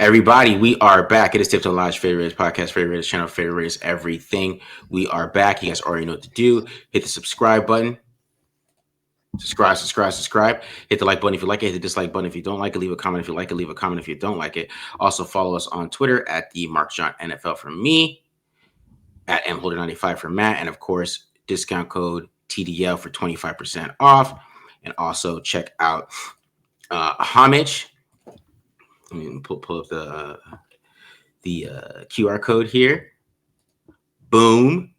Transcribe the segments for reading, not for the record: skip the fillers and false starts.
everybody, we are back. It is Tiptoe Lodge, favorite Raiders podcast, favorite Raiders channel, favorite Raiders everything. We are back. You guys already know what to do. Hit the subscribe button. Subscribe. Hit the like button if you like it. Hit the dislike button if you don't like it. Leave a comment if you like it. Leave a comment if you don't like it. Also follow us on Twitter at the Mark John NFL for me, at mholder95 for Matt, and of course discount code TDL for 25% off. And also check out Homage. Let me pull up the QR code here. Boom.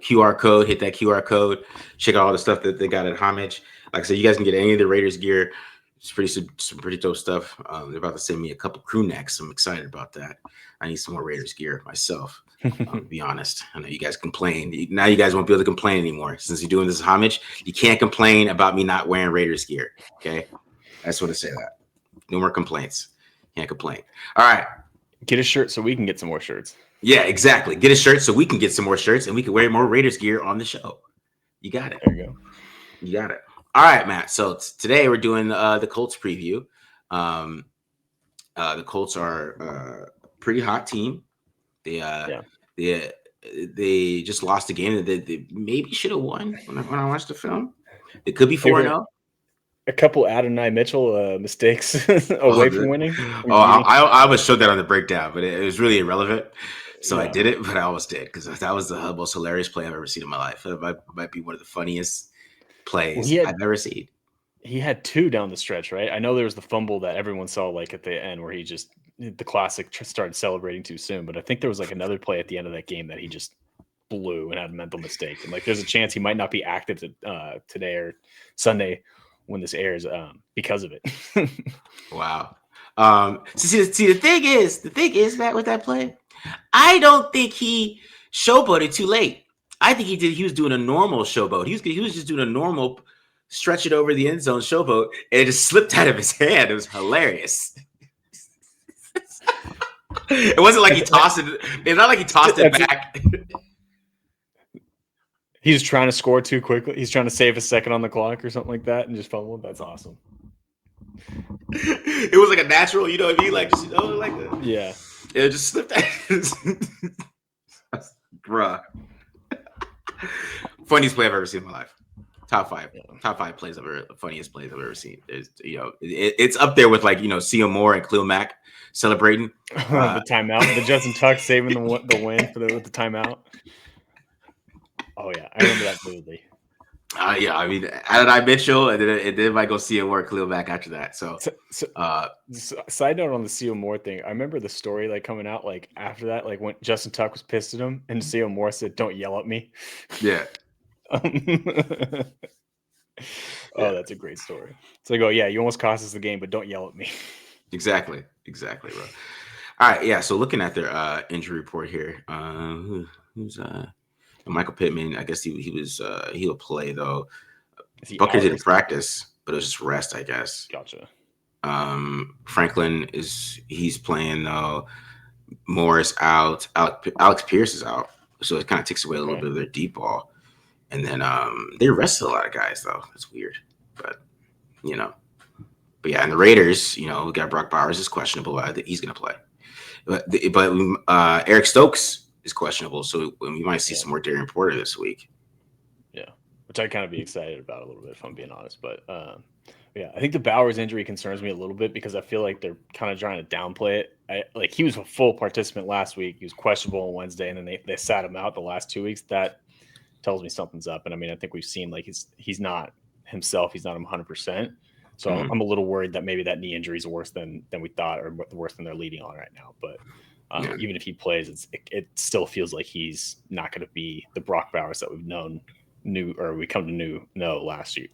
QR code. Hit that QR code. Check out all the stuff that they got at Homage. Like I said, you guys can get any of the Raiders gear. It's some pretty dope stuff. They're about to send me a couple crew necks. I'm excited about that. I need some more Raiders gear myself. To be honest, I know you guys complain. Now you guys won't be able to complain anymore. Since you're doing this Homage, you can't complain about me not wearing Raiders gear. Okay? I just want to say that. No more complaints. Can't complain. All right. Get a shirt so we can get some more shirts. Yeah, exactly. Get a shirt so we can get some more shirts and we can wear more Raiders gear on the show. You got it. There you go. You got it. All right, Matt. So today we're doing the Colts preview. The Colts are a pretty hot team. They just lost a game that they maybe should have won when I watched the film. They could be 4-0. A couple Adonai Mitchell mistakes away from winning. I almost showed that on the breakdown, but it was really irrelevant. So I did it, but I almost did because that was the most hilarious play I've ever seen in my life. It might be one of the funniest plays I've ever seen. He had two down the stretch, right? I know there was the fumble that everyone saw like at the end where he just the classic started celebrating too soon. But I think there was like another play at the end of that game that he just blew and had a mental mistake. And like there's a chance he might not be active today or Sunday when this airs because of it. Wow. See, the thing is, Matt, with that play, I don't think he showboated too late. I think he was doing a normal showboat. He was just doing a normal stretch it over the end zone showboat, and it just slipped out of his hand. It was hilarious. It wasn't like he tossed it. It's not like he tossed it back. He's trying to score too quickly. He's trying to save a second on the clock or something like that and just fumbled. That's awesome. It was like a natural, you know what I mean? Like, just, like that. Yeah. It just slipped out. Bruh. Funniest play I've ever seen in my life. Top five plays funniest plays I've ever seen. It's up there with like, C.O. Moore and Khalil Mack celebrating. The timeout. The Justin Tuck saving the win with the timeout. Oh, yeah. I remember that vividly. Yeah, I mean, Adonai Mitchell, and then might go C.O. Moore and Khalil Mack after that. So side note on the C.O. Moore thing, I remember the story like coming out like after that, like when Justin Tuck was pissed at him and C.O. Moore said, "Don't yell at me." Yeah. That's a great story. It's like, oh yeah, you almost cost us the game, but don't yell at me. Exactly, bro. All right, yeah. So looking at their injury report here, who's Michael Pittman? I guess he'll play though. Bucker didn't practice, but it was just rest, I guess. Gotcha. Franklin he's playing though. Moore's out. Alex Pierce is out, so it kind of takes away a little bit of their deep ball. And then they arrested a lot of guys though. That's weird, but But yeah, and the Raiders, we got Brock Bowers is questionable. I think he's gonna play, but Eric Stokes is questionable, so we might see some more Darren Porter this week. Yeah, which I'd kind of be excited about a little bit if I'm being honest. But yeah, I think the Bowers injury concerns me a little bit because I feel like they're kind of trying to downplay it. He was a full participant last week. He was questionable on Wednesday, and then they sat him out the last 2 weeks. That tells me something's up. And I mean, I think we've seen like he's not himself. He's not 100%. So I'm a little worried that maybe that knee injury is worse than we thought, or worse than they're leading on right now. But even if he plays, it still feels like he's not going to be the Brock Bowers that we've know last year.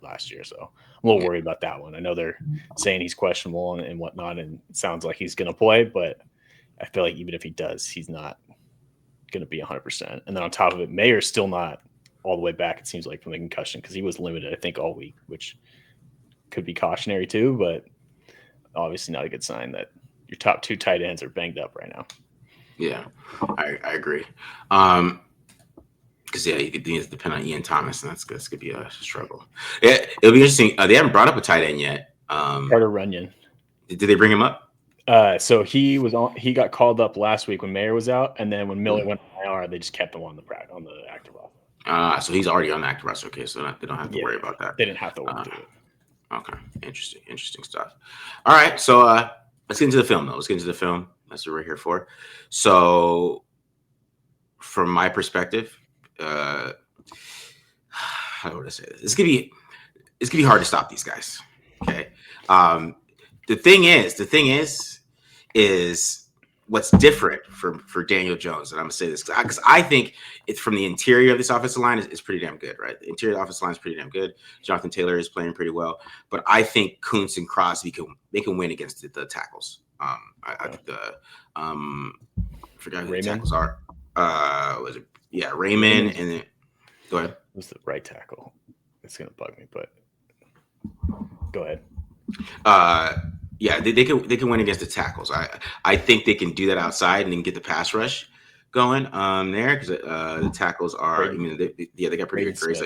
So I'm a little worried about that one. I know they're saying he's questionable and whatnot, and it sounds like he's going to play, but I feel like even if he does, he's not going to be 100%. And then on top of it, Mayer's still not all the way back, it seems like, from the concussion, because he was limited, I think, all week, which could be cautionary too, but obviously not a good sign that your top two tight ends are banged up right now. Yeah, I agree. Because you could depend on Ian Thomas, and that's going to be a struggle. It'll be interesting. They haven't brought up a tight end yet. Carter Runyon. Did they bring him up? So he got called up last week when Mayer was out, and then when Miller went on IR, they just kept him on the active roster. So he's already on the active roster. Okay, so they don't have to worry about that. They didn't have to work through it. Okay, interesting stuff. All right, so let's get into the film though. That's what we're here for. So, from my perspective, how would I say this? It's gonna be hard to stop these guys. Okay. The thing is what's different for Daniel Jones, and I'm gonna say this because I think it's from the interior of this offensive line is pretty damn good, right? The interior of the offensive line is pretty damn good. Jonathan Taylor is playing pretty well, but I think Kuntz and Crosby can win against the tackles. I think I forgot who the tackles are. Was it Raymond and then go ahead. Who's the right tackle? It's gonna bug me, but go ahead. They can win against the tackles. I think they can do that outside and then get the pass rush going there because the tackles are. They got pretty good grades,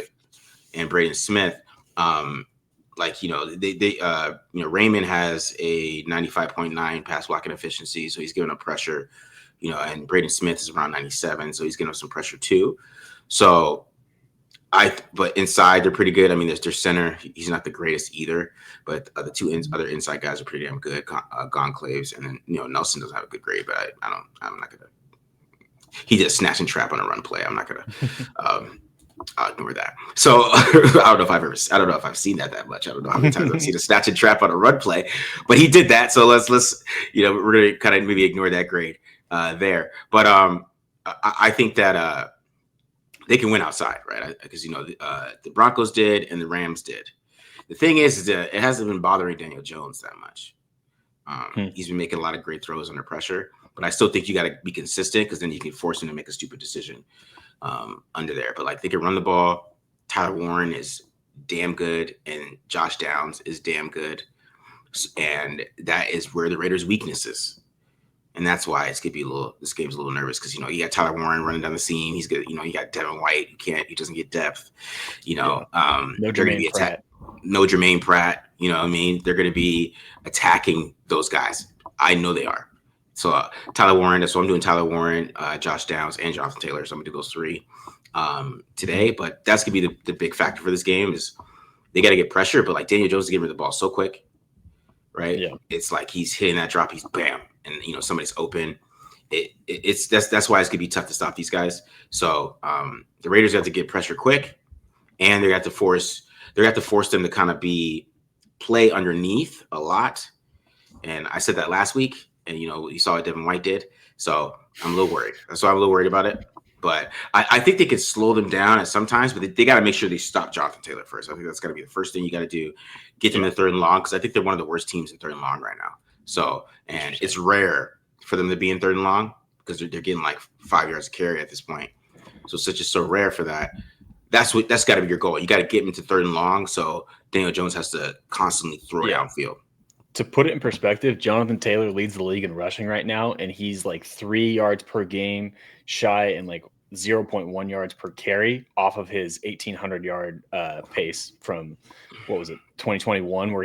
and Braden Smith. Raymond has a 95.9 pass blocking efficiency, so he's giving up pressure. And Braden Smith is around 97, so he's giving up some pressure too. So. But inside they're pretty good. I mean, their center, he's not the greatest either, but the two other inside guys are pretty damn good. Gonclaves, and then Nelson doesn't have a good grade, but I'm not gonna. He did a snatch and trap on a run play. I'm not gonna. I'll ignore that. So I don't know if I've seen that much. I don't know how many times I've seen a snatch and trap on a run play, but he did that. So let's we're gonna kind of maybe ignore that grade there. But I think that. They can win outside, right? Because the Broncos did and the Rams did. The thing is that it hasn't been bothering Daniel Jones that much. He's been making a lot of great throws under pressure, but I still think you got to be consistent because then you can force him to make a stupid decision under there. But they can run the ball. Tyler Warren is damn good, and Josh Downs is damn good, and that is where the Raiders' weakness is. And that's why this game's a little nervous because you got Tyler Warren running down the seam. He's good. You got Devin White. He doesn't get depth. No Jermaine Pratt. No Jermaine Pratt. You know what I mean? They're going to be attacking those guys. I know they are. So Tyler Warren. That's what I'm doing. Tyler Warren, Josh Downs, and Jonathan Taylor. So I'm going to do those three today. But that's going to be the big factor for this game is they got to get pressure. But Daniel Jones is giving the ball so quick, right? Yeah. It's like he's hitting that drop. He's bam. And somebody's open. That's why it's gonna be tough to stop these guys. So the Raiders have to get pressure quick, and they have to force them to kind of play underneath a lot. And I said that last week, and you saw what Devin White did. So I'm a little worried. So I'm a little worried about it. But I think they can slow them down at sometimes, but they got to make sure they stop Jonathan Taylor first. I think that's got to be the first thing you got to do. Get them in third and long because I think they're one of the worst teams in third and long right now. So, and it's rare for them to be in third and long because they're getting 5 yards of carry at this point. So it's just so rare for that. That's got to be your goal. You got to get them to third and long. So Daniel Jones has to constantly throw downfield. To put it in perspective, Jonathan Taylor leads the league in rushing right now, and he's 3 yards per game shy and 0.1 yards per carry off of his 1,800 yard pace from 2021, where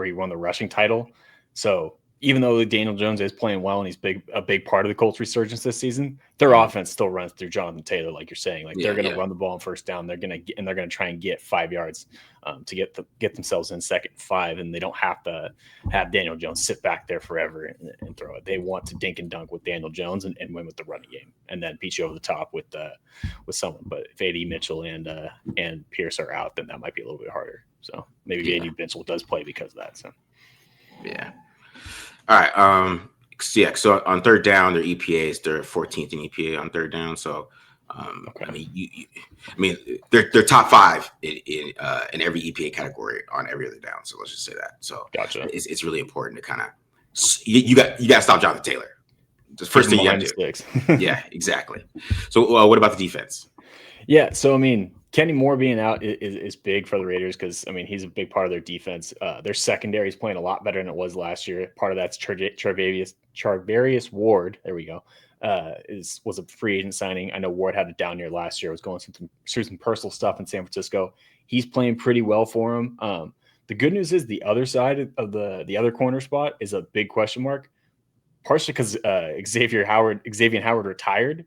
he won the rushing title. So even though Daniel Jones is playing well and he's a big part of the Colts' resurgence this season, their offense still runs through Jonathan Taylor, like you're saying. They're going to run the ball on first down. They're going to try and get 5 yards to get themselves in second and 5, and they don't have to have Daniel Jones sit back there forever and throw it. They want to dink and dunk with Daniel Jones and win with the running game, and then beat you over the top with someone. But if A.D. Mitchell and Pierce are out, then that might be a little bit harder. So maybe A.D. Mitchell does play because of that. So yeah. All right. So on third down, their EPAs, they're 14th in EPA on third down. So, okay. I mean, they're top 5 in every EPA category on every other down. So let's just say that. So gotcha. It's really important to kind of you got to stop Jonathan Taylor. The first thing you got to do. Yeah, exactly. So what about the defense? Yeah. So Kenny Moore being out is big for the Raiders because, he's a big part of their defense. Their secondary is playing a lot better than it was last year. Part of that's Charvarius Ward. There we go. Was a free agent signing. I know Ward had a down year last year. Was going through some personal stuff in San Francisco. He's playing pretty well for him. The good news is the other side of the other corner spot is a big question mark. partially because Xavier Howard retired.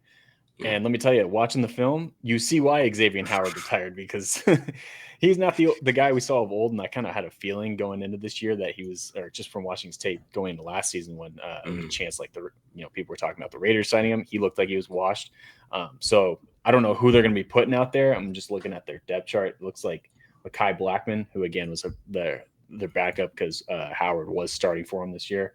Yeah. And let me tell you, watching the film, you see why Xavier Howard retired, because he's not the guy we saw of old. And I kind of had a feeling going into this year that he was, or just from watching his tape going into last season when the chance, like people were talking about the Raiders signing him, he looked like he was washed. So I don't know who they're going to be putting out there. I'm just looking at their depth chart. It looks like Kai Blackman, who again was their backup because Howard was starting for him this year.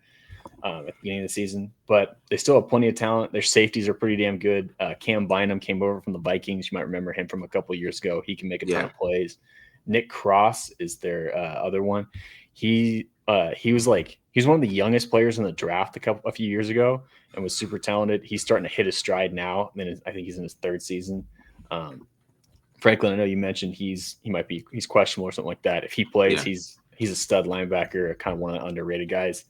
At the beginning of the season, but they still have plenty of talent. Their safeties are pretty damn good. Cam Bynum came over from the Vikings. You might remember him from a couple of years ago. He can make a ton of plays. Nick Cross is their other one. He was one of the youngest players in the draft a few years ago and was super talented. He's starting to hit his stride now. And then I think he's in his third season. Franklin, I know you mentioned he's questionable or something like that. If he plays, he's a stud linebacker, kind of one of the underrated guys.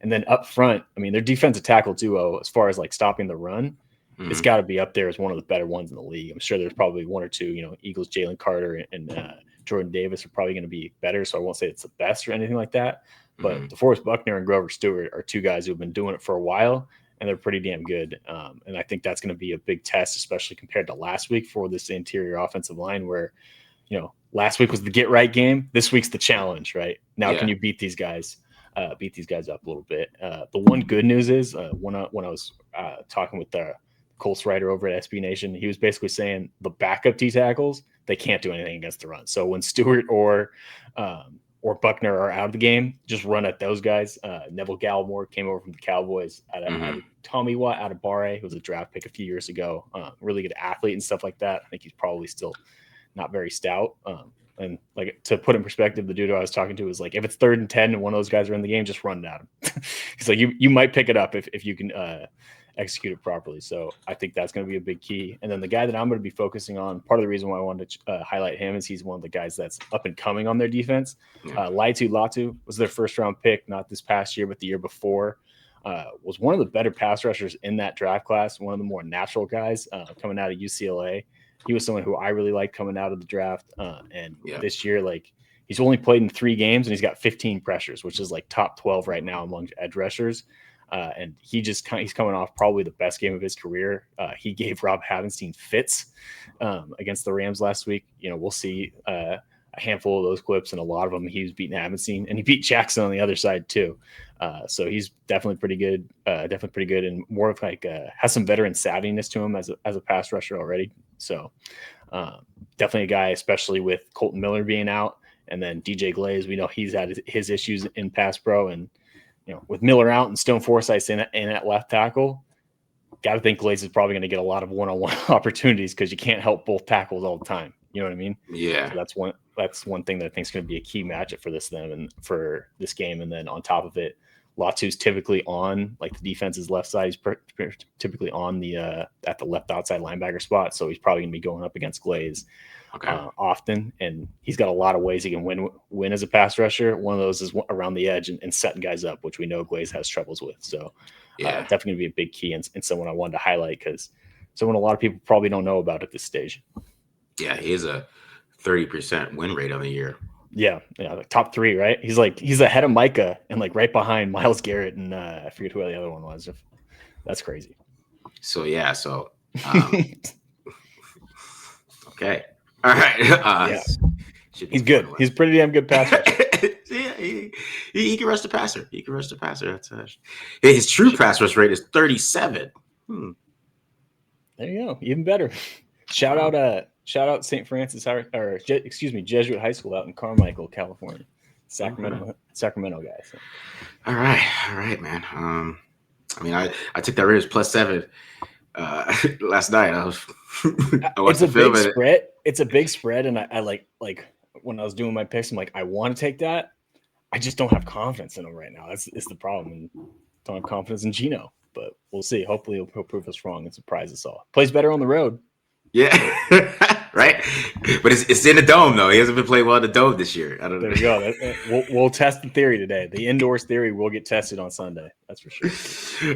And then up front, I mean, their defensive tackle duo, as far as like stopping the run, it's got to be up there as one of the better ones in the league. I'm sure there's probably one or two, Eagles, Jalen Carter and Jordan Davis are probably going to be better. So I won't say it's the best or anything like that. But DeForest Buckner and Grover Stewart are two guys who've been doing it for a while, and they're pretty damn good. And I think that's going to be a big test, especially compared to last week for this interior offensive line where, last week was the get right game. This week's the challenge, right? Now, can you beat these guys? Beat these guys up a little bit. The one good news is when I was talking with the Colts writer over at SB Nation, he was basically saying the backup D tackles, they can't do anything against the run. So when Stewart or Buckner are out of the game, just run at those guys. Neville Gallimore came over from the Cowboys out of Tommy Watt out of Barre, who was a draft pick a few years ago. Really good athlete and stuff like that. I think he's probably still not very stout. And like to put in perspective, the dude I was talking to was like, if it's 3rd and 10 and one of those guys are in the game, just run it at him. He's like, you might pick it up if you can execute it properly. So I think that's going to be a big key. And then the guy that I'm going to be focusing on, part of the reason why I wanted to highlight him is he's one of the guys that's up and coming on their defense. Latu was their first round pick, not this past year, but the year before. Was one of the better pass rushers in that draft class, one of the more natural guys coming out of UCLA. He was someone who I really liked coming out of the draft. This year, he's only played in 3 games and he's got 15 pressures, which is like top 12 right now among edge rushers. And he's coming off probably the best game of his career. He gave Rob Havenstein fits against the Rams last week. We'll see a handful of those clips, and a lot of them he was beating Havenstein, and he beat Jackson on the other side too. So he's definitely pretty good. And more of has some veteran savviness to him as a pass rusher already. So definitely a guy, especially with Colton Miller being out, and then DJ Glaze. We know he's had his issues in pass pro, and with Miller out and Stone Forsythe in at left tackle, got to think Glaze is probably going to get a lot of one-on-one opportunities because you can't help both tackles all the time. You know what I mean? Yeah. So that's one thing that I think is going to be a key matchup for this game. And then on top of it, Latu's typically on the defense's left side. He's typically on the at the left outside linebacker spot. So he's probably going to be going up against Glaze often. And he's got a lot of ways he can win as a pass rusher. One of those is around the edge and setting guys up, which we know Glaze has troubles with. So definitely going to be a big key and someone I wanted to highlight because someone a lot of people probably don't know about at this stage. Yeah, he has a 30% win rate on the year. Yeah, top 3, right? He's ahead of Micah and right behind Myles Garrett and I forget who the other one was. That's crazy. So okay, all right. He's good. He's pretty damn good passer. Yeah, he can rush the passer. That's his true pass rush rate is 37. There you go. Even better. Shout out St. Francis, Jesuit High School out in Carmichael, California. Sacramento guy. So. All right, man. I took that Raiders +7 last night. I watched the film. It's a big spread. It's a big spread, and I like when I was doing my picks, I'm like, I want to take that. I just don't have confidence in him right now. That's the problem. And don't have confidence in Gino, but we'll see. Hopefully, he'll prove us wrong and surprise us all. Plays better on the road. Yeah, right. But it's in the dome though. He hasn't been playing well in the dome this year. I don't know. There we go. We'll test the theory today. The indoors theory will get tested on Sunday. That's for sure.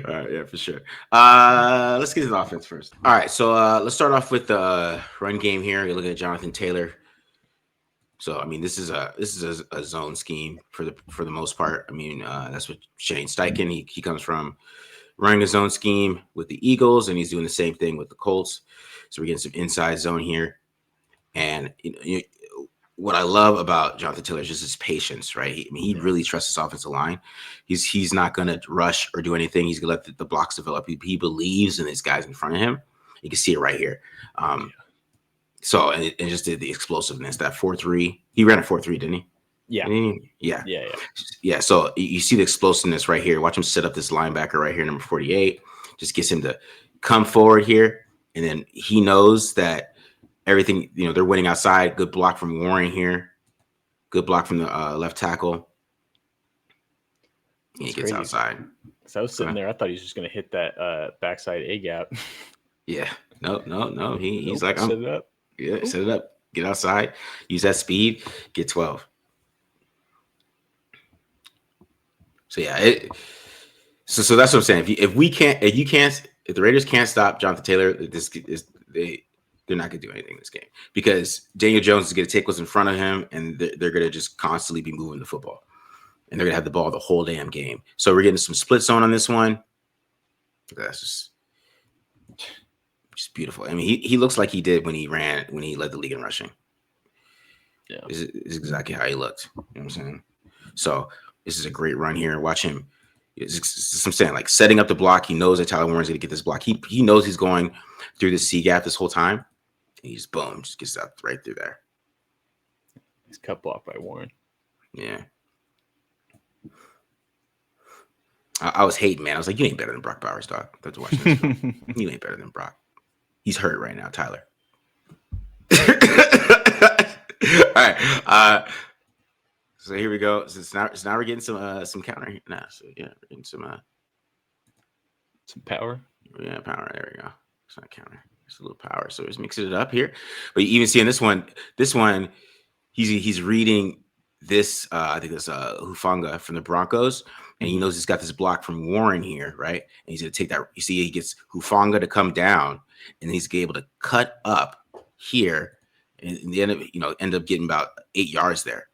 All right, yeah, for sure. Let's get to the offense first. All right, so let's start off with the run game here. You're looking at Jonathan Taylor. So this is a zone scheme for the most part. That's what Shane Steichen he comes from. running his own scheme with the Eagles, and he's doing the same thing with the Colts. So we're getting some inside zone here. And what I love about Jonathan Taylor is just his patience, right? He really trusts his offensive line. He's not going to rush or do anything. He's going to let the blocks develop. He believes in his guys in front of him. You can see it right here. So, and just the explosiveness, that 4.3. He ran a 4.3, didn't he? Yeah. So you see the explosiveness right here. Watch him set up this linebacker right here, number 48. Just gets him to come forward here. And then he knows that everything, they're winning outside. Good block from Warren here. Good block from the left tackle. He gets outside. So I was sitting there. I thought he was just going to hit that backside A gap. Yeah. No. He's like, set it up. Yeah, set it up. Get outside. Use that speed. Get 12. So yeah, so that's what I'm saying. If the Raiders can't stop Jonathan Taylor, they're not gonna do anything in this game because Daniel Jones is gonna take what's in front of him, and they're gonna just constantly be moving the football, and they're gonna have the ball the whole damn game. So we're getting some split zone on this one. That's just beautiful. I mean, he looks like he did when he led the league in rushing. Yeah, is exactly how he looked. You know what I'm saying? So this is a great run here. Watch him. I'm saying, like, setting up the block. He knows that Tyler Warren's going to get this block. He knows he's going through the C gap this whole time. And he just gets out right through there. He's cut block by Warren. Yeah. I was hating, man. I was like, you ain't better than Brock Bowers, dog. After watching this film. You ain't better than Brock. He's hurt right now, Tyler. All right. So here we go. So now we're getting some counter. Nah, so yeah, we're getting some power. Yeah, power. There we go. It's not counter. It's a little power. So he's mixing it up here. But you even see in this one, he's reading this. I think it's Hufanga from the Broncos, and he knows he's got this block from Warren here, right? And he's gonna take that. You see, he gets Hufanga to come down, and he's able to cut up here, and in the end up getting about 8 yards there.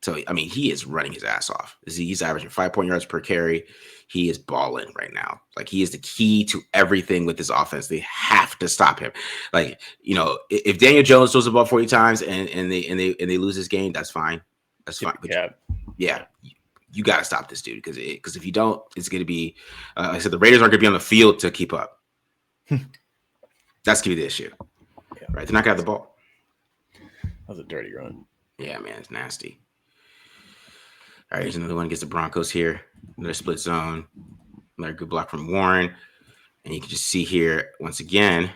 So, I mean, he is running his ass off. He's averaging 5 yards per carry. He is balling right now. Like, he is the key to everything with this offense. They have to stop him. Like, if Daniel Jones throws the ball 40 times and they lose this game, that's fine. That's fine. But yeah, you got to stop this dude because if you don't, it's going to be. Like I said, the Raiders aren't going to be on the field to keep up. That's going to be the issue, right? They're not going to have the ball. That was a dirty run. Yeah, man, it's nasty. All right, here's another one. Gets the Broncos here. Another split zone. Another good block from Warren. And you can just see here, once again,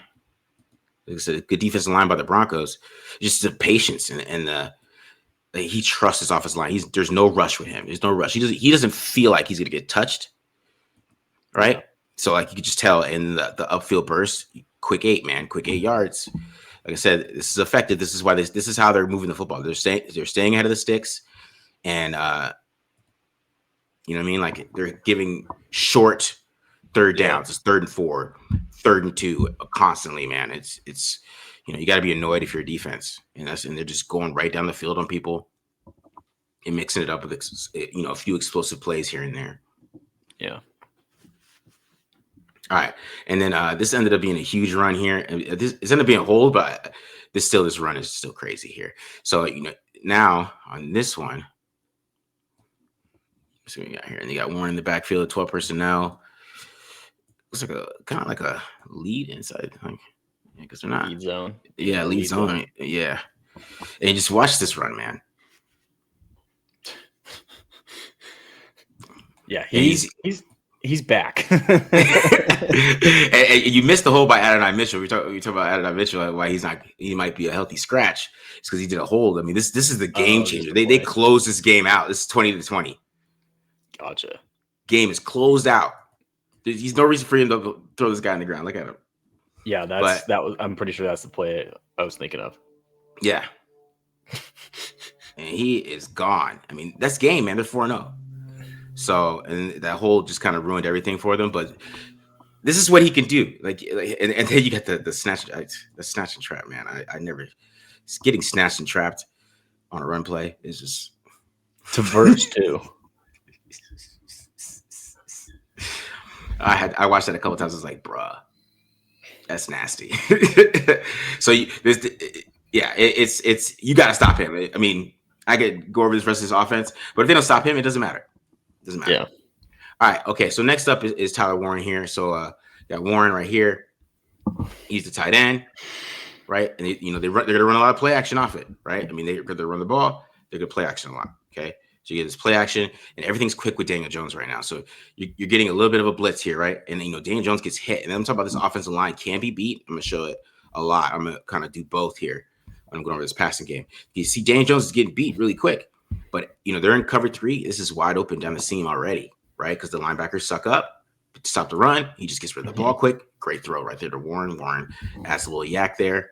it's a good defensive line by the Broncos. Just the patience and he trusts his offensive line. There's no rush with him. There's no rush. He doesn't feel like he's going to get touched, right? Yeah. So, like, you could just tell in the upfield burst, quick 8 yards. Like I said, this is effective. This is why this is how they're moving the football. They're staying ahead of the sticks. And you know what I mean? Like, they're giving short third downs. It's 3rd and 4, 3rd and 2 constantly, man. It's you got to be annoyed if you're a defense, and they're just going right down the field on people and mixing it up with a few explosive plays here and there. Yeah. All right, and then this ended up being a huge run here. This ended up being a hold, but this run is still crazy here. So now on this one. See what we got here, and they got Warren in the backfield, 12 personnel. Looks like kind of like a lead inside, like, because they're not lead zone. Yeah, lead zone. Yeah, and just watch this run, man. Yeah, he's back. and you missed the hole by Adonai Mitchell. We talk about Adonai Mitchell, why he might be a healthy scratch. It's because he did a hold. I mean, this is the game changer. They closed this game out. This is 20-20. Gotcha. Game is closed out. There's no reason for him to throw this guy on the ground. Look at him. Yeah, I'm pretty sure that's the play I was thinking of. Yeah. And he is gone. I mean, that's game, man. They're 4-0. So, and that hole just kind of ruined everything for them. But this is what he can do. Like and then you got the snatch and trap, man. I never getting snatched and trapped on a run play is just to verse too. I watched that a couple times. I was like, bruh, that's nasty. So it's you got to stop him. I mean, I could go over this rest of his offense, but if they don't stop him, it doesn't matter. It doesn't matter. Yeah. All right. Okay. So next up is Tyler Warren here. So got Warren right here. He's the tight end, right? And they're going to run a lot of play action off it, right? I mean, they're going to run the ball. They're going to play action a lot. Okay. So you get this play action, and everything's quick with Daniel Jones right now. So you're getting a little bit of a blitz here, right? And Daniel Jones gets hit, and then I'm talking about this offensive line can be beat. I'm going to show it a lot. I'm going to kind of do both here when I'm going over this passing game. You see, Daniel Jones is getting beat really quick, but they're in cover 3. This is wide open down the seam already, right? Because the linebackers suck up. Stop the run. He just gets rid of the ball quick. Great throw right there to Warren. Warren adds a little yak there.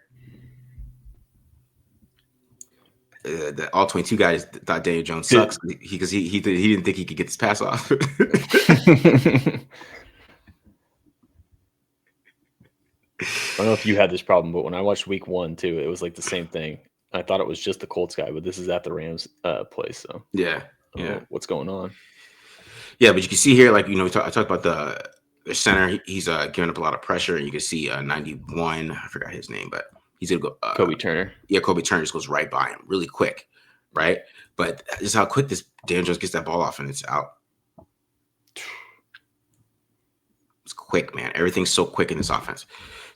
The all 22 guys thought Daniel Jones sucks because he didn't think he could get this pass off. I don't know if you had this problem, but when I watched week 1 too, it was like the same thing. I thought it was just the Colts guy, but this is at the Rams place. So yeah, what's going on? Yeah, but you can see here, like I talked about the center. He's giving up a lot of pressure, and you can see 91. I forgot his name, but he's gonna go. Kobe Turner. Yeah, Kobe Turner just goes right by him, really quick, right? But this is how quick this Daniel Jones gets that ball off, and it's out. It's quick, man. Everything's so quick in this offense.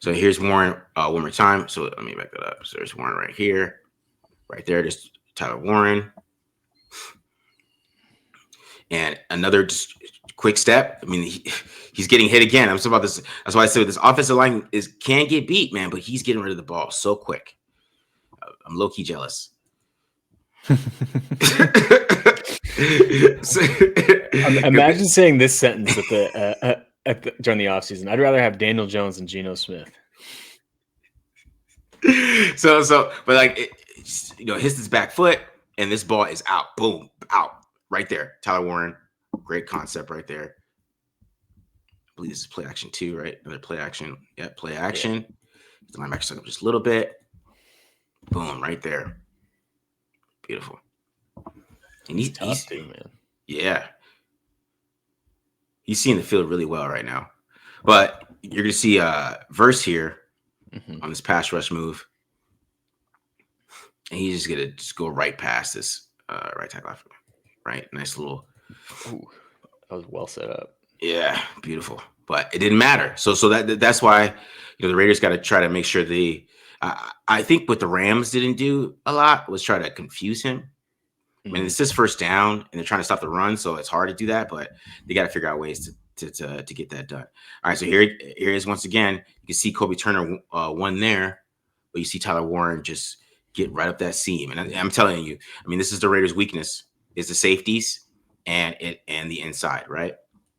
So here's Warren one more time. So let me back that up. So there's Warren right here, right there. There's Tyler Warren, and another just quick step. I mean, he's getting hit again. I'm talking about this. That's why I said this offensive line can get beat, man. But he's getting rid of the ball so quick. I'm low key jealous. Imagine saying this sentence during the offseason. I'd rather have Daniel Jones than Geno Smith. But like hits his back foot, and this ball is out. Boom, out right there. Tyler Warren, great concept right there. I believe this is play action 2, right? Another play action. Yeah, play action. Yeah. The linebacker stuck up just a little bit. Boom, right there. Beautiful. And he's tough too, man. Yeah. He's seeing the field really well right now. But you're going to see Verse here on this pass rush move. And he's just going to just go right past this right tackle. Right? Nice little. Ooh, that was well set up. Yeah, beautiful. But it didn't matter. So that's why the Raiders got to try to make sure they I think what the Rams didn't do a lot was try to confuse him. I mean, it's his first down, and they're trying to stop the run, so it's hard to do that. But they got to figure out ways to get that done. All right, so here is once again. You can see Kobe Turner one there, but you see Tyler Warren just get right up that seam. And I'm telling you, I mean, this is the Raiders' weakness: is the safeties and the inside, right?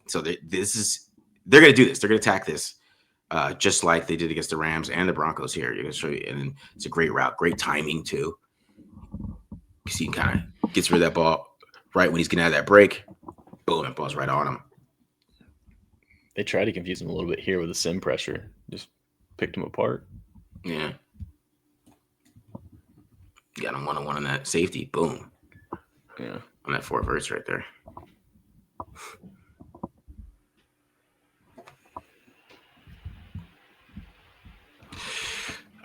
So they're going to do this. They're going to attack this. Just like they did against the Rams and the Broncos here. You're going to show you, and it's a great route, great timing too. You see, he kind of gets rid of that ball right when he's getting out of that break. Boom, that ball's right on him. They tried to confuse him a little bit here with the sim pressure. Just picked him apart. Yeah. Got him one-on-one on that safety. Boom. Yeah. On that 4 verse right there.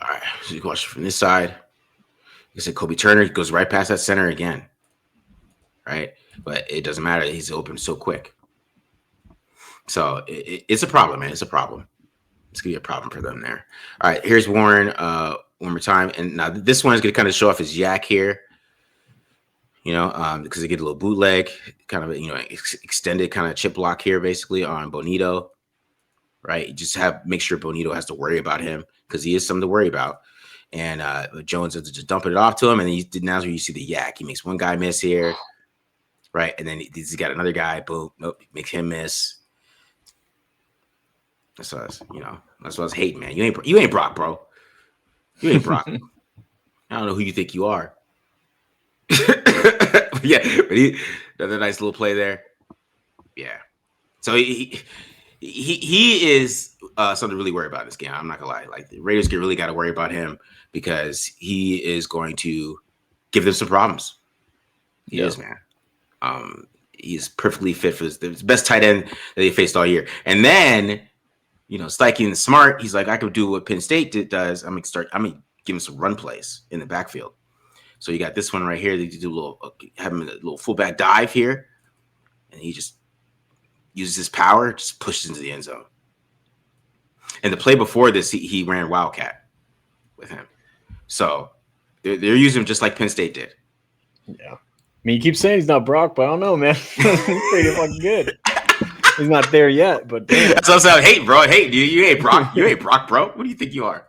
All right, so you can watch it from this side. Like I said, Kobe Turner goes right past that center again, right? But it doesn't matter. He's open so quick. So it's a problem, man. It's a problem. It's going to be a problem for them there. All right, here's Warren one more time. And now this one is going to kind of show off his yak here, because they get a little bootleg, kind of, extended kind of chip block here basically on Bonito. Right, you just make sure Bonito has to worry about him because he is something to worry about. And Jones is just dumping it off to him, and now's where you see the yak. He makes one guy miss here, right, and then he's got another guy. Boom, nope, makes him miss. That's what I was hating, man. You ain't Brock, bro. You ain't Brock. I don't know who you think you are. Yeah, but another nice little play there. Yeah, so he is something to really worry about in this game. I'm not gonna lie. Like the Raiders really got to worry about him because he is going to give them some problems. He is, man. He's perfectly fit for this. The best tight end that they faced all year. And then, Steichen smart. He's like, I could do what Penn State does. I'm gonna give him some run plays in the backfield. So you got this one right here. That you do have him in a little fullback dive here, and he just uses his power, just pushes into the end zone. And the play before this, he ran Wildcat with him. So they're using him just like Penn State did. Yeah. I mean, you keep saying he's not Brock, but I don't know, man. He's pretty fucking good. He's not there yet, but damn. That's also hate, bro. Hey, you ain't Brock. You ain't Brock, bro. What do you think you are?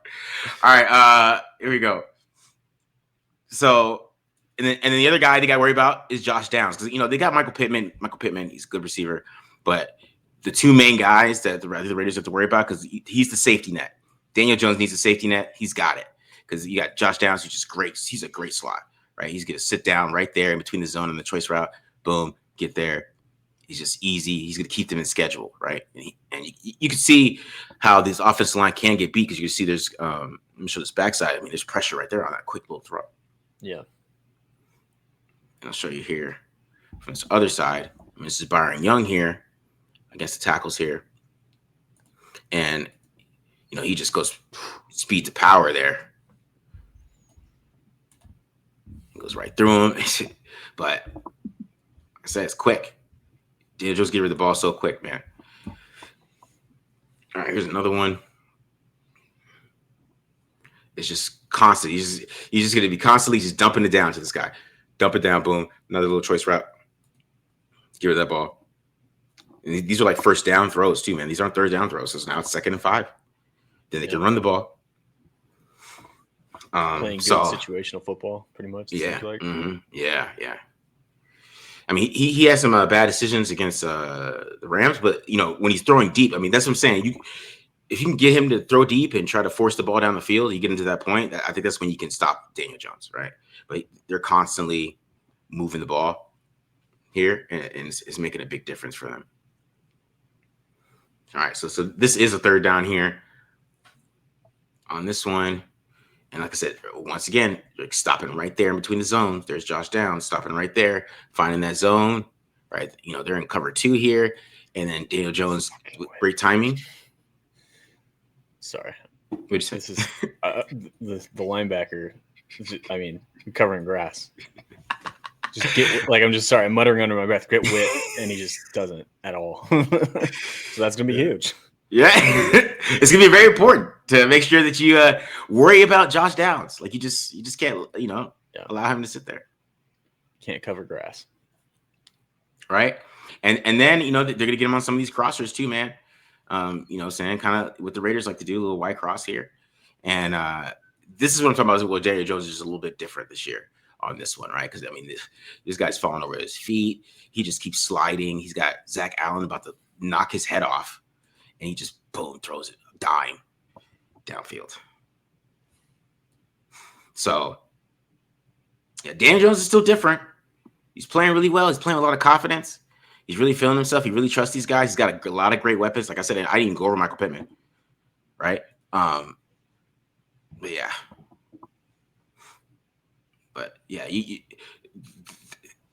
All right, here we go. So, and then the other guy they got to worry about is Josh Downs, because they got Michael Pittman. Michael Pittman, he's a good receiver, but the two main guys that the Raiders have to worry about, because he's the safety net. Daniel Jones needs a safety net. He's got it, because you got Josh Downs, who's just great. He's a great slot, right? He's gonna sit down right there in between the zone and the choice route. Boom, get there. He's just easy. He's going to keep them in schedule, right? And you can see how this offensive line can get beat, because you can see there's let me show this backside. I mean, there's pressure right there on that quick little throw. Yeah. And I'll show you here from this other side. This is Byron Young here against the tackles here. And, he just goes speed to power there. He goes right through him. But like I said, it's quick. Daniel Jones get rid of the ball so quick, man. All right, here's another one. It's just constant. He's just going to be constantly just dumping it down to this guy. Dump it down, boom. Another little choice route. Get rid of that ball. And these are like first down throws too, man. These aren't third down throws. So now it's 2nd and 5. Then they can run the ball. Playing good situational football, pretty much. Yeah. Like. Mm-hmm. Yeah. I mean, he has some bad decisions against the Rams, but when he's throwing deep, I mean, that's what I'm saying. If you can get him to throw deep and try to force the ball down the field, you get into that point. I think that's when you can stop Daniel Jones, right? But they're constantly moving the ball here, and it's making a big difference for them. All right, so this is a 3rd down here on this one. And like I said, once again, you're stopping right there in between the zones. There's Josh Downs stopping right there, finding that zone, right? They're in cover 2 here. And then Daniel Jones, great timing. Sorry. What'd you say? This is the linebacker. I mean, covering grass. Just get I'm just sorry. I'm muttering under my breath. Get wit, and he just doesn't at all. So that's gonna be huge. Yeah, it's gonna be very important to make sure that you worry about Josh Downs. Like you just can't allow him to sit there. Can't cover grass, right? And then they're gonna get him on some of these crossers too, man. Saying kind of what the Raiders like to do, a little white cross here, and this is what I'm talking about. Well, Daniel Jones is just a little bit different this year on this one, right? Because I mean, this guy's falling over his feet. He just keeps sliding. He's got Zach Allen about to knock his head off. And he just, boom, throws it, dime, downfield. So, yeah, Daniel Jones is still different. He's playing really well. He's playing with a lot of confidence. He's really feeling himself. He really trusts these guys. He's got a lot of great weapons. Like I said, I didn't even go over Michael Pittman, right? But yeah.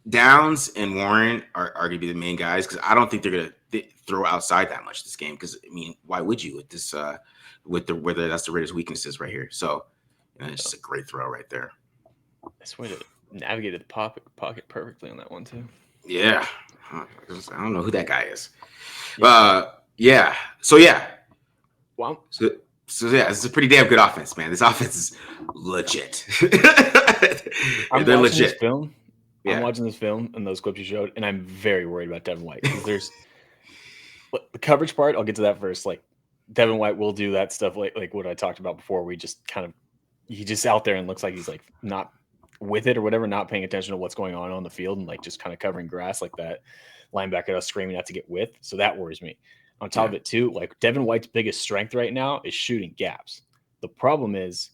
Downs and Warren are going to be the main guys, because I don't think they're going to throw outside that much this game. Because I mean, why would you with this? Whether that's the Raiders' weaknesses right here. So it's just a great throw right there. That's way to navigate the pocket perfectly on that one too. Yeah, I don't know who that guy is. Yeah. So yeah. Wow. So yeah, it's a pretty damn good offense, man. This offense is legit. They're legit. This film. Yeah. I'm watching this film and those clips you showed, and I'm very worried about Devin White, because there's the coverage part. I'll get to that first. Like Devin White will do that stuff, like what I talked about before. We just he just out there and looks like he's like not with it or whatever, not paying attention to what's going on the field, and like just kind of covering grass like that linebacker was screaming out to get width. So that worries me. On top of it too, like Devin White's biggest strength right now is shooting gaps. The problem is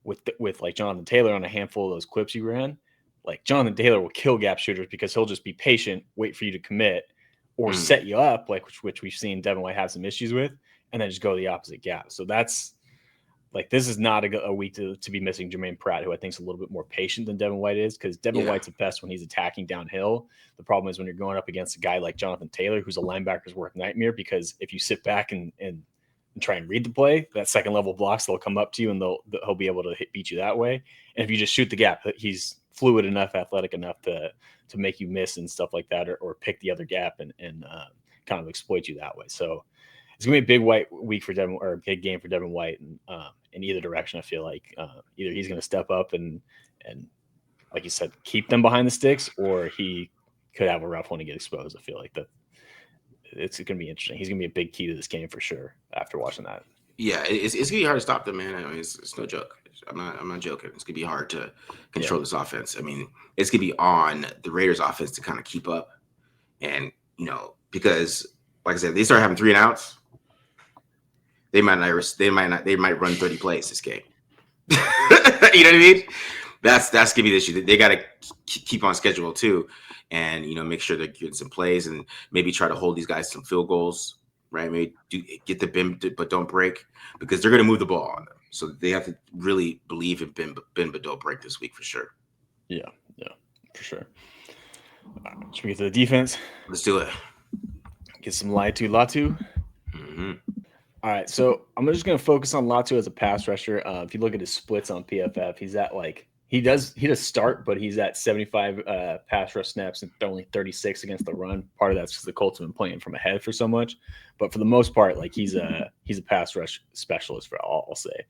with like Jonathan Taylor on a handful of those clips you ran, like Jonathan Taylor will kill gap shooters because he'll just be patient, wait for you to commit, or set you up, like which we've seen Devin White have some issues with, and then just go the opposite gap. So that's like this is not a week to be missing Jermaine Pratt, who I think is a little bit more patient than Devin White is, because Devin White's the best when he's attacking downhill. The problem is when you're going up against a guy like Jonathan Taylor, who's a linebacker's worst nightmare, because if you sit back and try and read the play, that second level blocks, they'll come up to you and he'll be able to beat you that way. And if you just shoot the gap, he's fluid enough, athletic enough to make you miss and stuff like that, or pick the other gap and kind of exploit you that way. So it's gonna be a big week for Devin, or a big game for Devin White, and in either direction, I feel like either he's gonna step up and like you said, keep them behind the sticks, or he could have a rough one and get exposed. I feel like that it's gonna be interesting. He's gonna be a big key to this game for sure. After watching that, yeah, it's gonna be hard to stop them, man. I mean, it's no joke. I'm not joking. It's gonna be hard to control this offense. I mean, it's gonna be on the Raiders' offense to kind of keep up, and because like I said, they start having 3 and outs. They might run 30 plays this game. You know what I mean? That's gonna be the issue. They got to keep on schedule too, and make sure they're getting some plays, and maybe try to hold these guys some field goals, right? Maybe get the bend but don't break, because they're gonna move the ball on them. So they have to really believe in bend but don't break this week for sure. Yeah, for sure. Should we get to the defense? Let's do it. Get some Latu. Mm-hmm. All right, so I'm just going to focus on Latu as a pass rusher. If you look at his splits on PFF, he's at he does start, but he's at 75 pass rush snaps and only 36 against the run. Part of that's because the Colts have been playing from ahead for so much, but for the most part, he's a pass rush specialist for all, I'll say.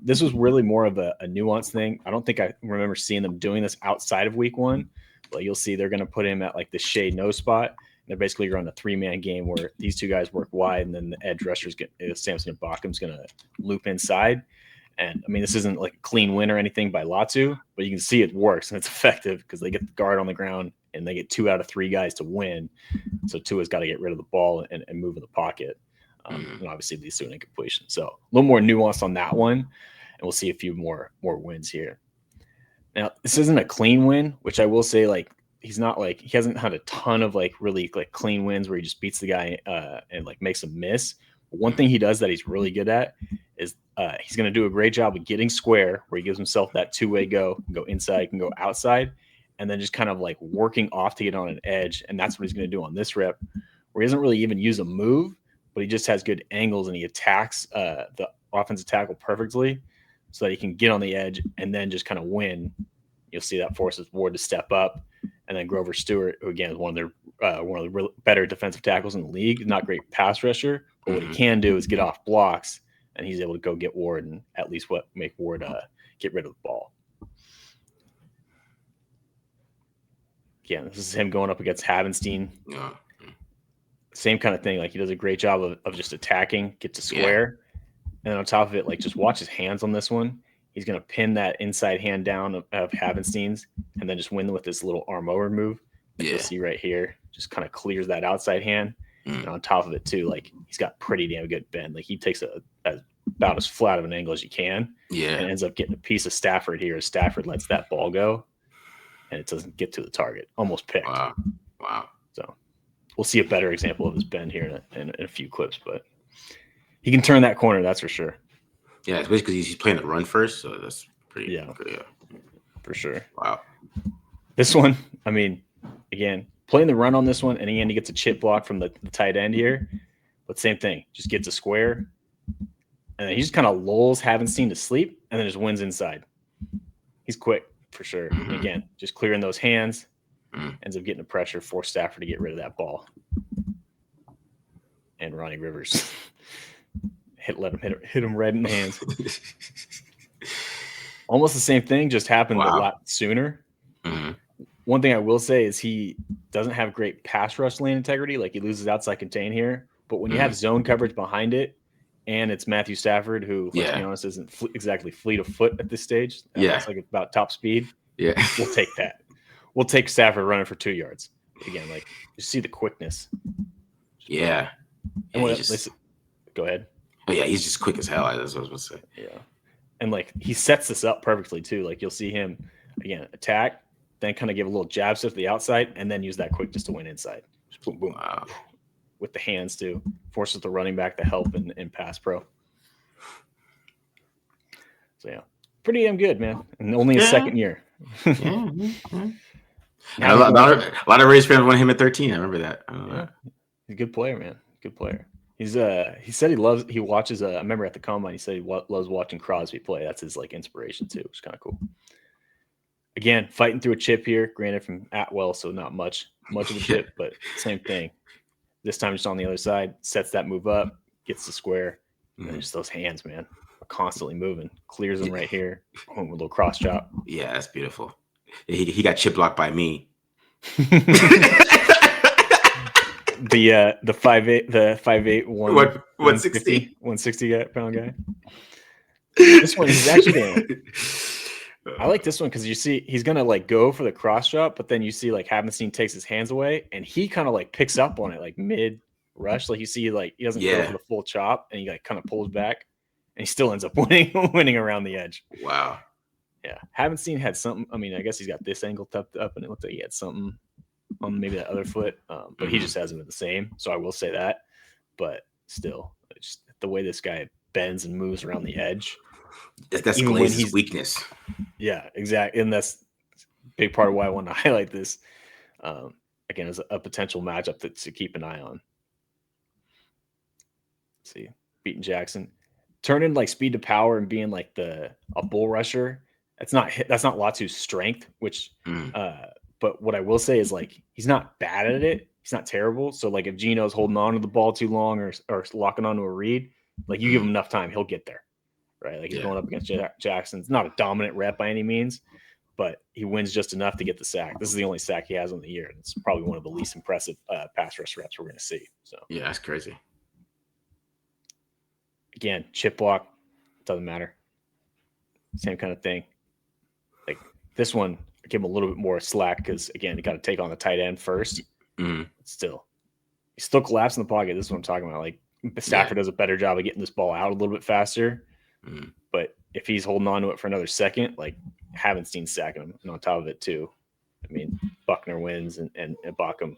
This was really more of a nuanced thing. I don't think I remember seeing them doing this outside of week 1, but you'll see they're going to put him at the shade no spot. They're basically run a 3-man game where these two guys work wide, and then the edge rushers Samson and Bachum's going to loop inside. And I mean, this isn't like a clean win or anything by Latu, but you can see it works and it's effective because they get the guard on the ground and they get 2 out of 3 guys to win. So Tua's got to get rid of the ball and move in the pocket. And obviously these 2 incompletion. So a little more nuance on that one. And we'll see a few more wins here. Now, this isn't a clean win, which I will say, he's not he hasn't had a ton of really clean wins where he just beats the guy and makes him miss. But one thing he does that he's really good at is he's going to do a great job of getting square, where he gives himself that 2-way go, can go inside, can go outside, and then just kind of working off to get on an edge. And that's what he's going to do on this rep, where he doesn't really even use a move, but he just has good angles and he attacks the offensive tackle perfectly so that he can get on the edge and then just kind of win. You'll see that forces Ward to step up. And then Grover Stewart, who again is one of the better defensive tackles in the league, not great pass rusher, but what he can do is get off blocks, and he's able to go get Ward and at least make Ward get rid of the ball. Again, this is him going up against Havenstein. Yeah. Same kind of thing. He does a great job of just attacking, get to square, and then on top of it, just watch his hands on this one. He's going to pin that inside hand down of Havenstein's and then just win with this little arm over move. You'll see right here, just kind of clears that outside hand. And on top of it, too, he's got pretty damn good bend. He takes about as flat of an angle as you can. Yeah. And ends up getting a piece of Stafford here as Stafford lets that ball go. And it doesn't get to the target. Almost picked. Wow. So we'll see a better example of his bend here in a few clips. But he can turn that corner, that's for sure. Yeah, especially because he's playing the run first, so that's pretty good. Yeah, for sure. Wow. This one, I mean, again, playing the run on this one, and again, he gets a chip block from the tight end here, but same thing, just gets a square, and then he just kind of lulls Havenstein to sleep, and then just wins inside. He's quick, for sure. And again, just clearing those hands, ends up getting the pressure, force Stafford to get rid of that ball. And Ronnie Rivers. Let him hit him red in the hands. Almost the same thing, just happened a lot sooner. One thing I will say is he doesn't have great pass rush lane integrity. He loses outside contain here. But when you have zone coverage behind it, and it's Matthew Stafford, who, let's be honest, isn't exactly fleet of foot at this stage. It's about top speed. Yeah, we'll take that. We'll take Stafford running for 2 yards. Again, you see the quickness. Yeah. And go ahead. Oh, yeah, he's just quick as hell. That's what I was going to say. Yeah. And, he sets this up perfectly, too. You'll see him, again, attack, then kind of give a little jab step to the outside, and then use that quick just to win inside. Just boom, boom. Wow. With the hands, too. Forces the running back to help in pass pro. So yeah, pretty damn good, man. And only his Yeah. second year. Yeah. And Now a lot of Rays fans want him at 13. I remember that. he's a good player, man. Good player. He's he said he watches I remember at the combine he said he loves watching Crosby play. That's his like inspiration too, which is kind of cool. Again, fighting through a chip here, granted from Atwell, so not much of a chip, but same thing. This time just on the other side, sets that move up, gets the square, and just those hands, man, are constantly moving. Clears them right here, boom, with a little cross chop. Yeah, that's beautiful. He got chip blocked by me. The 5'8", 160 pound guy. This one is actually I like this one because you see he's gonna like go for the cross chop, but then you see like Havenstein takes his hands away and he kind of like picks up on it like mid rush. Like you see like he doesn't go for the full chop and he like kind of pulls back and he still ends up winning around the edge. Wow. Yeah. Havenstein had something. I mean, I guess he's got this angle tucked up and it looked like he had something on maybe that other foot, but he just hasn't been the same. So I will say that. But still, just the way this guy bends and moves around the edge. That's Glaze's weakness. Yeah, exactly. And that's a big part of why I want to highlight this. Again, as a potential matchup to keep an eye on. Let's see, beating Jackson. Turning like speed to power and being like a bull rusher. That's not Latu's strength, which but what I will say is like he's not bad at it. He's not terrible. So like if Gino's holding on to the ball too long or locking onto a read, like you give him enough time, he'll get there. Right? Like he's going up against Jackson. It's not a dominant rep by any means, but he wins just enough to get the sack. This is the only sack he has on the year. And it's probably one of the least impressive pass rush reps we're going to see. So yeah, that's crazy. Again, chip block, doesn't matter. Same kind of thing. Like this one, I give him a little bit more slack because again, you got to take on the tight end first. Still, he still collapsed in the pocket. This is what I'm talking about. Like Stafford does a better job of getting this ball out a little bit faster. But if he's holding on to it for another second, like Havenstein sacking him, and on top of it too. I mean, Buckner wins and Backham,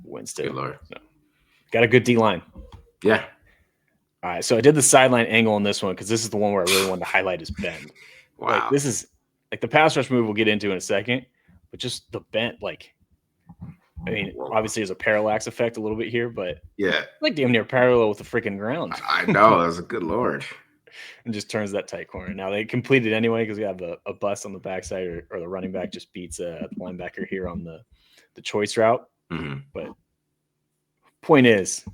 wins too. Good Lord. So, got a good D line. Yeah. All right, so I did the sideline angle on this one because this is the one where I really wanted to highlight his bend. Wow. Like, this is like the pass rush move we'll get into in a second, but just the bend, like, I mean, obviously there's a parallax effect a little bit here, but like damn near parallel with the freaking ground. I know, that's a good Lord. And just turns that tight corner. Now they complete it anyway because we have a bust on the backside or the running back just beats the linebacker here on the choice route. But point is,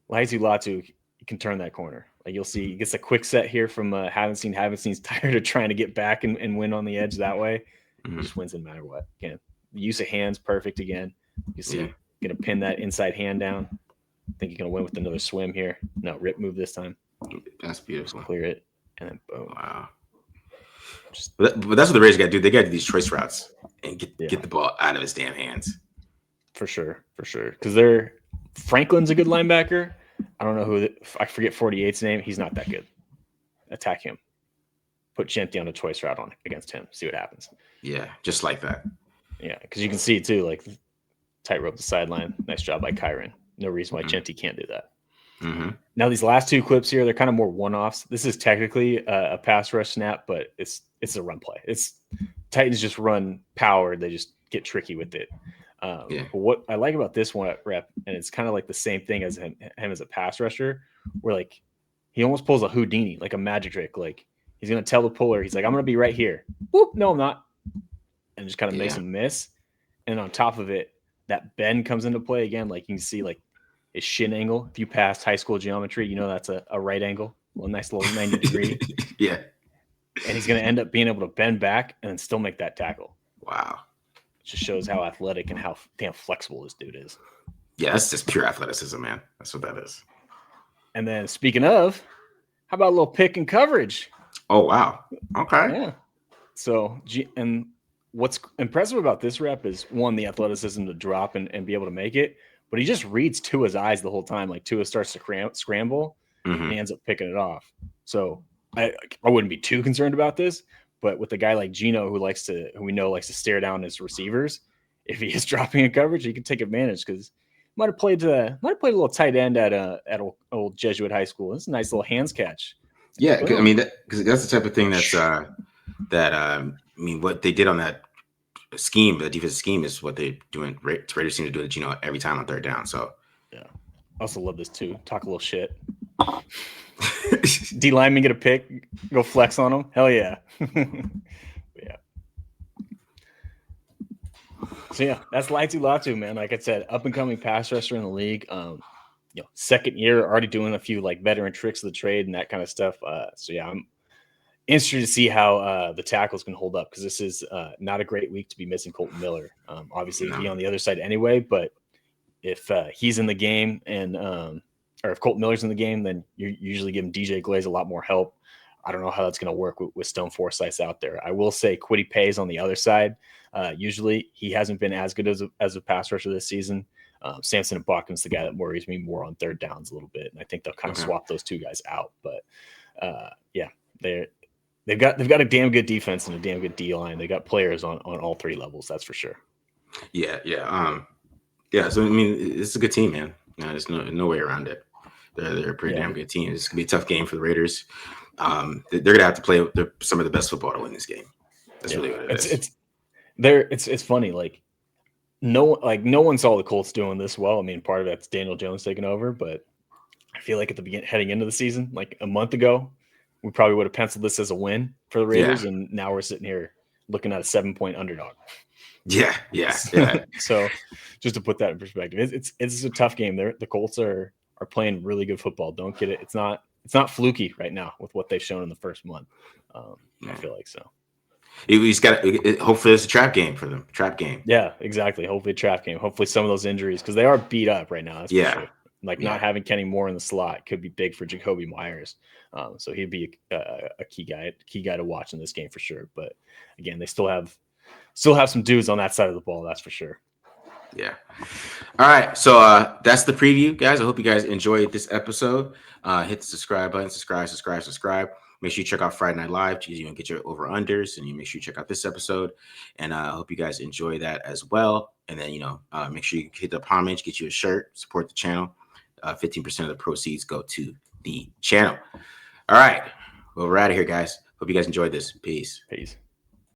Latu, you can turn that corner. Like you'll see, he gets a quick set here from Havenstein's tired of trying to get back and win on the edge that way. He just wins no matter what. Again, the use of hands perfect again. You see, gonna pin that inside hand down. I think you're gonna win with another swim here. No, rip move this time. That's beautiful. Just clear it and then boom. Wow. But that's what the Raiders got to do. They got to do these choice routes and get the ball out of his damn hands. For sure. Because Franklin's a good linebacker. I don't know I forget 48's name. He's not that good. Attack him. Put Genti on a choice route on against him. See what happens. Yeah, just like that. Yeah, because you can see too, like tightrope the sideline. Nice job by Kyron. No reason why Genti can't do that. Now these last two clips here, they're kind of more one-offs. This is technically a pass rush snap, but it's a run play. It's Titans just run power. They just get tricky with it. But what I like about this one rep, and it's kind of like the same thing as him as a pass rusher, where like he almost pulls a Houdini, like a magic trick. Like he's gonna tell the puller, he's like, I'm gonna be right here. Whoop, no, I'm not. And just kind of makes him miss. And on top of it, that bend comes into play again. Like you can see like his shin angle. If you passed high school geometry, you know that's a right angle. A nice little 90 degree. Yeah. And he's going to end up being able to bend back and then still make that tackle. Wow. It just shows how athletic and how damn flexible this dude is. Yeah, that's just pure athleticism, man. That's what that is. And then speaking of, how about a little pick and coverage? Oh, wow. Okay. Yeah. So, and what's impressive about this rep is, one, the athleticism to drop and be able to make it. But he just reads Tua's eyes the whole time. Like Tua starts to scramble and he ends up picking it off. So I wouldn't be too concerned about this. But with a guy like Gino who we know likes to stare down his receivers, if he is dropping in coverage, he can take advantage because might have played a little tight end at old Jesuit high school. It's a nice little hands catch. Yeah, I Boom. mean, because that's the type of thing I mean, what they did on that scheme, the defensive scheme, is what they're doing. Raiders seem to do it, every time on third down. So Yeah. I also love this too. Talk a little shit. D lineman get a pick, go flex on him. Hell yeah. Yeah. So yeah, that's Latu, man. Like I said, up and coming pass rusher in the league. Second year, already doing a few like veteran tricks of the trade and that kind of stuff. So yeah, I'm interested to see how the tackles can hold up because this is not a great week to be missing Colton Miller. Obviously, no. he on the other side anyway, but if he's in the game and or if Colton Miller's in the game, then you usually give him DJ Glaze a lot more help. I don't know how that's going to work with Stone Forsythe's out there. I will say Kwity Paye's on the other side. Usually he hasn't been as good as a pass rusher this season. Samson and Bachman's the guy that worries me more on third downs a little bit, and I think they'll kind of swap those two guys out. But yeah, they've got a damn good defense and a damn good D line. They got players on all three levels, that's for sure. Yeah. So I mean, it's a good team, man. There's no way around it. They're a pretty damn good team. It's gonna be a tough game for the Raiders. They're gonna have to play some of the best football to win this game. That's really what it is. It's funny. Like no one saw the Colts doing this well. I mean, part of that's Daniel Jones taking over, but I feel like at the beginning, heading into the season, like a month ago, we probably would have penciled this as a win for the Raiders, and now we're sitting here looking at a 7-point underdog. Yeah. So just to put that in perspective, it's a tough game. The Colts are playing really good football. Don't get it. It's not fluky right now with what they've shown in the first month. I feel like so. He's got. Hopefully, it's a trap game for them. Trap game. Yeah, exactly. Hopefully, a trap game. Hopefully, some of those injuries because they are beat up right now. That's for sure. Like not having Kenny Moore in the slot could be big for Jacoby Myers. So he'd be a key guy to watch in this game for sure. But again, they still have some dudes on that side of the ball. That's for sure. Yeah. All right. So that's the preview, guys. I hope you guys enjoyed this episode. Hit the subscribe button. Subscribe. Make sure you check out Friday Night Live to get your over-unders, and you make sure you check out this episode. And I hope you guys enjoy that as well. And then, make sure you hit the homage, get you a shirt, support the channel. 15% of the proceeds go to the channel. All right. Well, we're out of here, guys. Hope you guys enjoyed this. Peace.